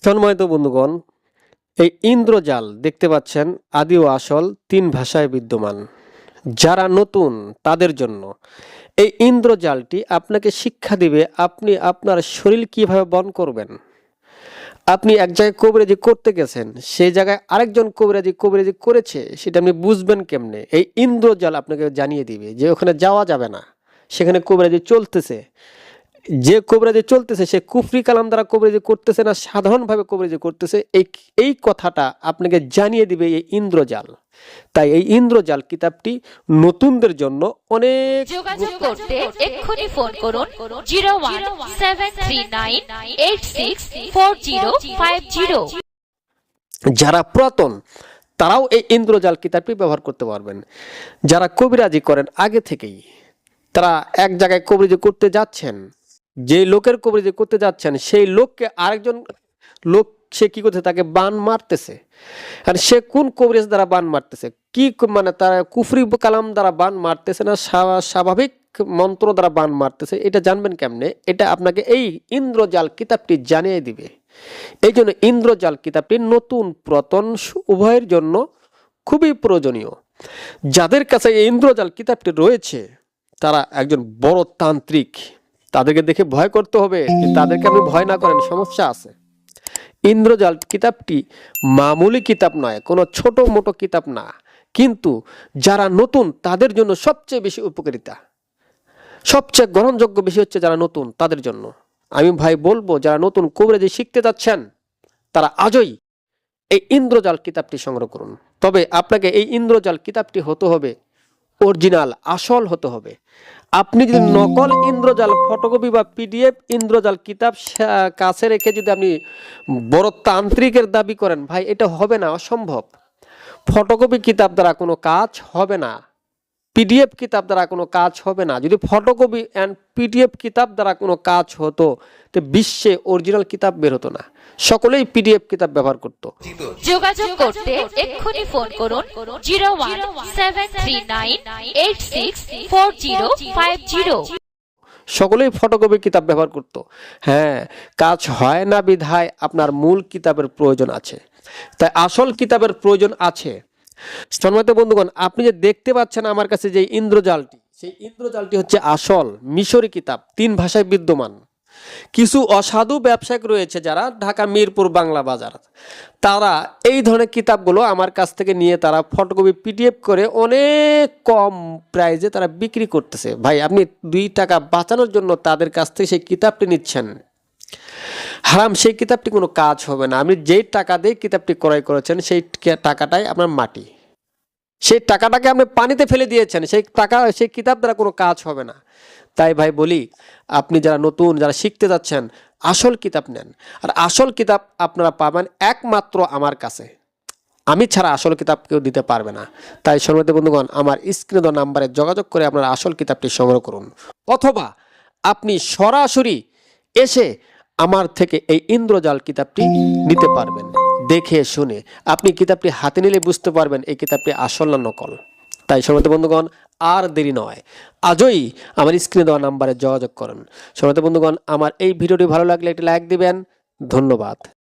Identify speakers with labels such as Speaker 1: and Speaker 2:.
Speaker 1: সম্মানিত বন্ধুগণ, এই ইন্দ্রজাল দেখতে পাচ্ছেন আদি ও আসল তিন ভাষায় বিদ্যমান। যারা নতুন তাদের জন্য এই ইন্দ্রজালটি আপনাকে শিক্ষা দিবে আপনি আপনার শরীর কিভাবে বন করবেন। আপনি এক জায়গায় কবিরাজি করতে গেছেন, সেই জায়গায় আরেকজন কবিরাজি করেছে, সেটা আপনি বুঝবেন কেমনে? এই ইন্দ্রজাল আপনাকে জানিয়ে দিবে যে ওখানে যাওয়া যাবে না, সেখানে কবিরাজি চলতেছে। যে কবিরাজি চলতেছে সে কুফরি কালাম দ্বারা কবিরাজি করতেছে না সাধারণভাবে কবিরাজি করতেছে, এই কথাটা আপনাকে জানিয়ে দিবে এই ইন্দ্রজাল। তাই এই ইন্দ্রজাল কিতাবটি নতুনদের জন্য অনেক।
Speaker 2: যোগাযোগ করতে এক্ষুনি ফোন করুন 0173986405।
Speaker 1: যারা পুরাতন তারাও এই ইন্দ্রজাল কিতাবটি ব্যবহার করতে পারবেন। যারা কবিরাজি করেন আগে থেকেই, তারা এক জায়গায় কবিরাজি করতে যাচ্ছেন, যে লোকের কবিরাজি করতে যাচ্ছেন সেই লোককে আরেকজন লোক সে কি করছে, তাকে বান মারতেছে। আর সে কোন কবিরাজ দ্বারা বান মারতেছে, কি মানে তারা কুফরি কালাম দ্বারা বান মারতেছে না স্বাভাবিক মন্ত্র দ্বারা বান মারতেছে, এটা জানবেন কেমনে? এটা আপনাকে এই ইন্দ্রজাল কিতাবটি জানিয়ে দিবে। এই জন্য ইন্দ্রজাল কিতাবটি নতুন পুরাতন উভয়ের জন্য খুবই প্রয়োজনীয়। যাদের কাছে এই ইন্দ্রজাল কিতাবটি রয়েছে তারা একজন বড় তান্ত্রিক। তাদেরকে দেখে ভয় করতে হবে, তাদেরকে আপনি ভয় না করেন, সমস্যা আছে। ইন্দ্রজাল কিতাবটি মামুলি কিতাব নয়, কোনো ছোট মোটো কিতাব না, কিন্তু যারা নতুন তাদের জন্য সবচেয়ে বেশি উপকারিতা, সবচেয়ে গ্রহণযোগ্য বেশি হচ্ছে যারা নতুন তাদের জন্য। আমি ভাই বলবো, যারা নতুন কবিরাজি শিখতে যাচ্ছেন তারা আজই এই ইন্দ্রজাল কিতাবটি সংগ্রহ করুন। তবে আপনাকে এই ইন্দ্রজাল কিতাবটি হতে হবে অরিজিনাল, আসল হতে হবে। আপনি যদি নকল ইন্দ্রজাল ফটোকপি বা পিডিএফ ইন্দ্রজাল কিতাব কাছে রেখে যদি আপনি বড় তান্ত্রিকের দাবি করেন, ভাই এটা হবে না, অসম্ভব। ফটোকপি কিতাব দ্বারা কোনো কাজ হবে না, পিডিএফ কিতাব দ্বারা কোনো কাজ হবে না। যদি ফটোকপি অ্যান্ড পিডিএফ কিতাব দ্বারা কোনো কাজ হতো তো বিশ্বে অরিজিনাল কিতাব বের হতো না, সকলেই পিডিএফ কিতাব ব্যবহার করত।
Speaker 2: যোগাযোগ করতে এক্ষুনি ফোন করুন 0173986405।
Speaker 1: সকলেই ফটোকপি কিতাব ব্যবহার করত। হ্যাঁ, কাজ হয় না বিধায় আপনার মূল কিতাবের প্রয়োজন আছে, তাই আসল কিতাবের প্রয়োজন আছে। সম্মানিত বন্ধুগণ, আপনি যে দেখতে পাচ্ছেন আমার কাছে যে ইন্দ্রজালটি, সেই ইন্দ্রজালটি হচ্ছে আসল মিশরি কিতাব, তিন ভাষায় বিদ্যমান। কিছু অসাধু ব্যবসায়িক রয়েছে যারা ঢাকা মিরপুর বাংলা বাজার, তারা এই ধরনের কিতাবগুলো আমার কাছ থেকে নিয়ে তারা ফটোকপি পিডিএফ করে অনেক কম প্রাইসে তারা বিক্রি করতেছে। ভাই, আপনি 2 টাকা বাঁচানোর জন্য তাদের কাছ থেকে সেই কিতাবটি নিচ্ছেন, হারাম। সেই কিতাবটি কোনো কাজ হবে না। আপনি যেই টাকা দিয়ে কিতাবটি ক্রয় করেছেন সেই টাকাটাই আপনার মাটি, সেই টাকাটাকে আপনি পানিতে ফেলে দিয়েছেন, সেই কিতাব দ্বারা কোনো কাজ হবে না। তাই ভাই বলি, আপনি যারা নতুন, যারা শিখতে যাচ্ছেন, আসল কিতাব নেন। আর আসল কিতাব আপনারা পাবেন একমাত্র আমার কাছে, আমি ছাড়া আসল কিতাব কেউ দিতে পারবে না। তাই সম্মানিত বন্ধুগণ, আমার স্ক্রিনে দেওয়া নাম্বারে যোগাযোগ করে আপনারা আসল কিতাবটি সংগ্রহ করুন, অথবা আপনি সরাসরি এসে আমার থেকে এই ইন্দ্রজাল কিতাবটি নিতে পারবেন। দেখে শুনে আপনি কিতাবটি হাতে নিলে বুঝতে পারবেন এই কিতাবটি আসল না নকল। তাই সম্মানিত বন্ধুগণ, আর দেরি নয়, আজই আমার স্ক্রিনে দেওয়া নাম্বারে যোগাযোগ করুন। সম্মানিত বন্ধুগণ, আমার এই ভিডিওটি ভালো লাগলে একটি লাইক দিবেন। ধন্যবাদ।